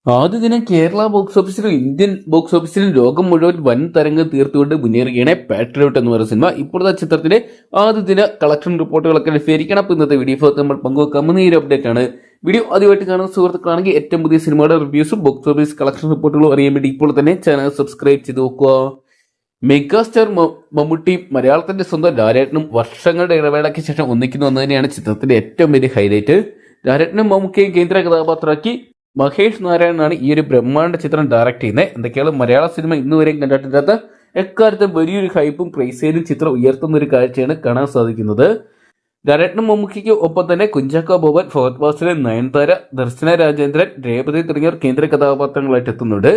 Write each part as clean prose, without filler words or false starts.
ആദ്യ ദിനം കേരള ബോക്സ് ഓഫീസിലും ഇന്ത്യൻ ബോക്സ് ഓഫീസിലും ലോകം മുഴുവൻ വൻ തരംഗം തീർത്തുകൊണ്ട് മുന്നേറുകയാണ് പാട്രിയോട്ട് എന്ന് പറയുന്ന സിനിമ. ഇപ്പോഴത്തെ ചിത്രത്തിന്റെ ആദ്യ ദിന കളക്ഷൻ റിപ്പോർട്ടുകളൊക്കെ ലഭ്യമായിരിക്കണം. അപ്പോൾ ഇന്നത്തെ വീഡിയോ നമ്മൾ പങ്കുവെക്കാമെന്ന ഈ ഒരു അപ്ഡേറ്റ് ആണ്. വീഡിയോ ആദ്യമായിട്ട് കാണുന്ന സുഹൃത്തുക്കളാണെങ്കിൽ ഏറ്റവും പുതിയ സിനിമയുടെ റിവ്യൂസും ബോക്സ് ഓഫീസ് കളക്ഷൻ റിപ്പോർട്ടുകളും അറിയാൻ വേണ്ടി ഇപ്പോൾ തന്നെ ചാനൽ സബ്സ്ക്രൈബ് ചെയ്ത് നോക്കുക. മെഗാസ്റ്റാർ മമ്മൂട്ടി മലയാളത്തിന്റെ സ്വന്തം ലാലേട്ടനും വർഷങ്ങളുടെ ഇടവേളയ്ക്ക് ശേഷം ഒന്നിക്കുന്നു എന്നതന്നെയാണ് ചിത്രത്തിന്റെ ഏറ്റവും വലിയ ഹൈലൈറ്റ്. ലാലേട്ടനും മമ്മൂക്കയും കേന്ദ്ര കഥാപാത്രമാക്കി മഹേഷ് നാരായണനാണ് ഈ ഒരു ബ്രഹ്മാണ്ഡ ചിത്രം ഡയറക്ട് ചെയ്യുന്നത്. എന്തൊക്കെയാണ് മലയാള സിനിമ ഇന്നുവരെയും കണ്ടിട്ടില്ലാത്ത എക്കാലത്തും വലിയൊരു ഹൈപ്പും പ്രൈസേലും ചിത്രം ഉയർത്തുന്ന ഒരു കാഴ്ചയാണ് കാണാൻ സാധിക്കുന്നത്. ലാലേട്ടനും മമ്മൂക്കിക്ക് ഒപ്പം തന്നെ കുഞ്ചാക്കോ ബോബൻ, ഫഹദ് ഫാസിൽ, നയൻതാര, ദർശന രാജേന്ദ്രൻ, രേവതി തുടങ്ങിയവർ കേന്ദ്ര കഥാപാത്രങ്ങളായിട്ട് എത്തുന്നുണ്ട്.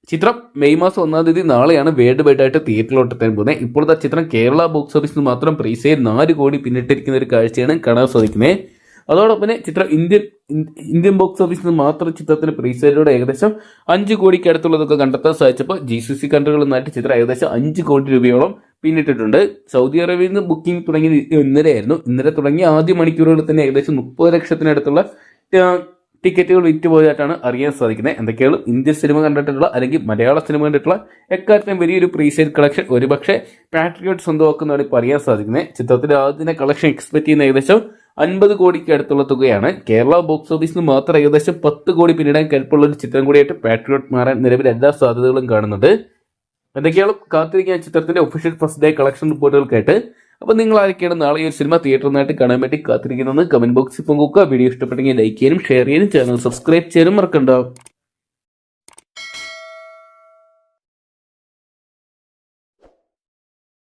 ചിത്രം മെയ് മാസം 1-ാം തീയതി നാളെയാണ് വേൾഡ് വൈഡ് ആയിട്ട് തിയേറ്ററിലോട്ട് എത്താൻ പോകുന്നത്. ഇപ്പോഴത്തെ ചിത്രം കേരള ബോക്സ് ഓഫീസിൽ മാത്രം പ്രൈസേൽ 4 കോടി പിന്നിട്ടിരിക്കുന്ന ഒരു കാഴ്ചയാണ് കാണാൻ സാധിക്കുന്നത്. അതോടൊപ്പം തന്നെ ചിത്രം ഇന്ത്യൻ ബോക്സ് ഓഫീസിൽ നിന്ന് മാത്രം ചിത്രത്തിന് പ്രീസെയിലൂടെ ഏകദേശം 5 കോടിക്ക് അടുത്തുള്ളതൊക്കെ കണ്ടെത്താൻ സാധിച്ചപ്പോൾ GCC കൺട്രികളിൽ നിന്നായിട്ട് ചിത്രം ഏകദേശം 5 കോടി രൂപയോളം പിന്നിട്ടിട്ടുണ്ട്. സൗദി അറേബ്യയിൽ നിന്ന് ബുക്കിംഗ് തുടങ്ങിയത് ഇന്നലെയായിരുന്നു. ഇന്നലെ തുടങ്ങിയ ആദ്യ മണിക്കൂറുകളിൽ തന്നെ ഏകദേശം 30 ലക്ഷത്തിനടുത്തുള്ള ടിക്കറ്റുകൾ വിറ്റുപോയതായിട്ടാണ് അറിയാൻ സാധിക്കുന്നത്. എന്തൊക്കെയാണ് ഇന്ത്യൻ സിനിമ കണ്ടിട്ടുള്ള അല്ലെങ്കിൽ മലയാള സിനിമ കണ്ടിട്ടുള്ള എക്കാലത്തും വലിയൊരു പ്രീസെയിൽ കളക്ഷൻ ഒരുപക്ഷെ പാട്രിയോട്ട് സ്വന്തമാക്കുന്നതാണ് ഇപ്പോൾ അറിയാൻ സാധിക്കുന്നത്. ചിത്രത്തിന്റെ ആദ്യ കളക്ഷൻ എക്സ്പെക്ട് ചെയ്യുന്ന ഏകദേശം 50 കോടിക്ക് അടുത്തുള്ള തുകയാണ്. കേരള ബോക്സ് ഓഫീസിന് മാത്രം ഏകദേശം 10 കോടി പിന്നിടാൻ കൽപ്പുള്ള ഒരു ചിത്രം കൂടിയായിട്ട് പാട്രിയോട്ട് മാറാൻ നിലവിൽ എല്ലാ സാധ്യതകളും കാണുന്നുണ്ട്. എന്തൊക്കെയാണ് കാത്തിരിക്കാൻ ചിത്രത്തിന്റെ ഒഫീഷ്യൽ ഫസ്റ്റ് ഡേ കളക്ഷൻ റിപ്പോർട്ടുകൾക്കായിട്ട്. അപ്പോൾ നിങ്ങൾ ആരൊക്കെയാണ് നാളെ ഈ ഒരു സിനിമ തിയേറ്ററിൽ നിന്നായിട്ട് കാണാൻ വേണ്ടി കാത്തിരിക്കുന്നത് കമന്റ് ബോക്സിൽ പങ്കുവെക്കുക. വീഡിയോ ഇഷ്ടപ്പെട്ടെങ്കിൽ ലൈക്ക് ചെയ്യാനും ഷെയർ ചെയ്യാനും ചാനൽ സബ്സ്ക്രൈബ് ചെയ്യാനും മറക്കണ്ട.